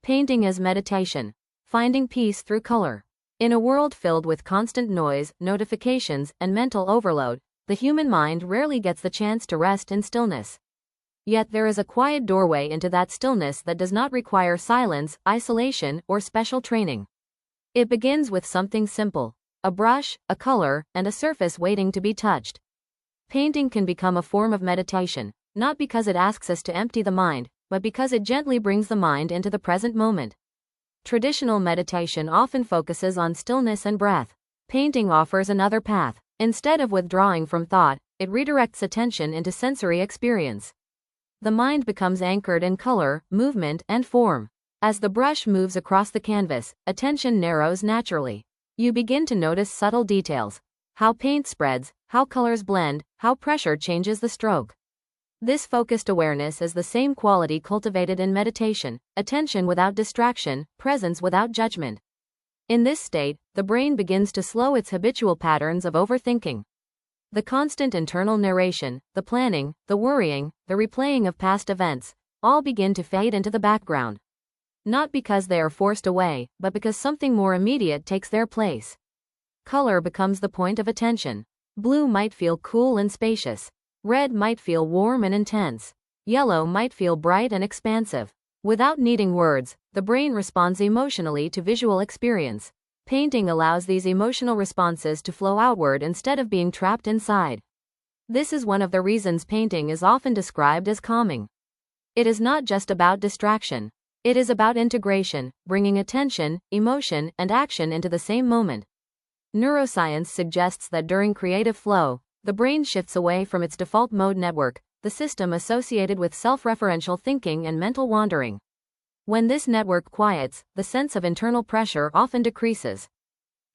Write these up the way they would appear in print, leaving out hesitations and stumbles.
Painting as meditation. Finding peace through color. In a world filled with constant noise, notifications, and mental overload, the human mind rarely gets the chance to rest in stillness. Yet there is a quiet doorway into that stillness that does not require silence, isolation, or special training. It begins with something simple: a brush, a color, and a surface waiting to be touched. Painting can become a form of meditation, not because it asks us to empty the mind, but because it gently brings the mind into the present moment. Traditional meditation often focuses on stillness and breath. Painting offers another path. Instead of withdrawing from thought, it redirects attention into sensory experience. The mind becomes anchored in color, movement, and form. As the brush moves across the canvas, attention narrows naturally. You begin to notice subtle details: how paint spreads, how colors blend, how pressure changes the stroke. This focused awareness is the same quality cultivated in meditation: attention without distraction, presence without judgment. In this state, the brain begins to slow its habitual patterns of overthinking. The constant internal narration, the planning, the worrying, the replaying of past events, all begin to fade into the background. Not because they are forced away, but because something more immediate takes their place. Color becomes the point of attention. Blue might feel cool and spacious. Red might feel warm and intense. Yellow might feel bright and expansive. Without needing words, the brain responds emotionally to visual experience. Painting allows these emotional responses to flow outward instead of being trapped inside. This is one of the reasons painting is often described as calming. It is not just about distraction. It is about integration, bringing attention, emotion, and action into the same moment. Neuroscience suggests that during creative flow, the brain shifts away from its default mode network, the system associated with self-referential thinking and mental wandering. When this network quiets, the sense of internal pressure often decreases.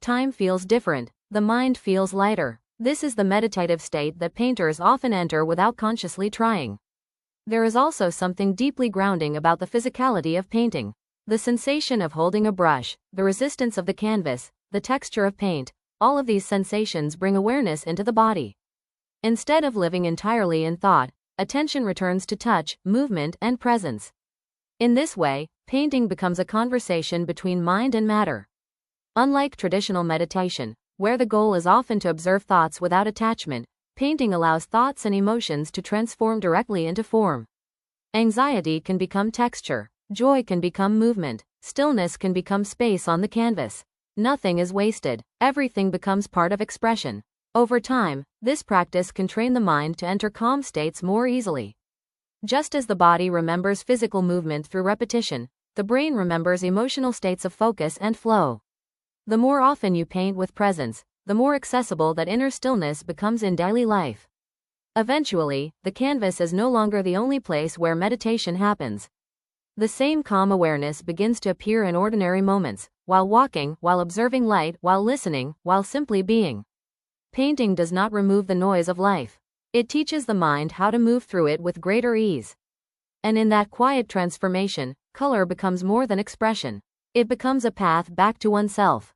Time feels different. The mind feels lighter. This is the meditative state that painters often enter without consciously trying. There is also something deeply grounding about the physicality of painting. The sensation of holding a brush, the resistance of the canvas, the texture of paint, all of these sensations bring awareness into the body. Instead of living entirely in thought, attention returns to touch, movement, and presence. In this way, painting becomes a conversation between mind and matter. Unlike traditional meditation, where the goal is often to observe thoughts without attachment, painting allows thoughts and emotions to transform directly into form. Anxiety can become texture, joy can become movement, stillness can become space on the canvas. Nothing is wasted, everything becomes part of expression. Over time, this practice can train the mind to enter calm states more easily. Just as the body remembers physical movement through repetition, the brain remembers emotional states of focus and flow. The more often you paint with presence, the more accessible that inner stillness becomes in daily life. Eventually, the canvas is no longer the only place where meditation happens. The same calm awareness begins to appear in ordinary moments, while walking, while observing light, while listening, while simply being. Painting does not remove the noise of life. It teaches the mind how to move through it with greater ease. And in that quiet transformation, color becomes more than expression. It becomes a path back to oneself.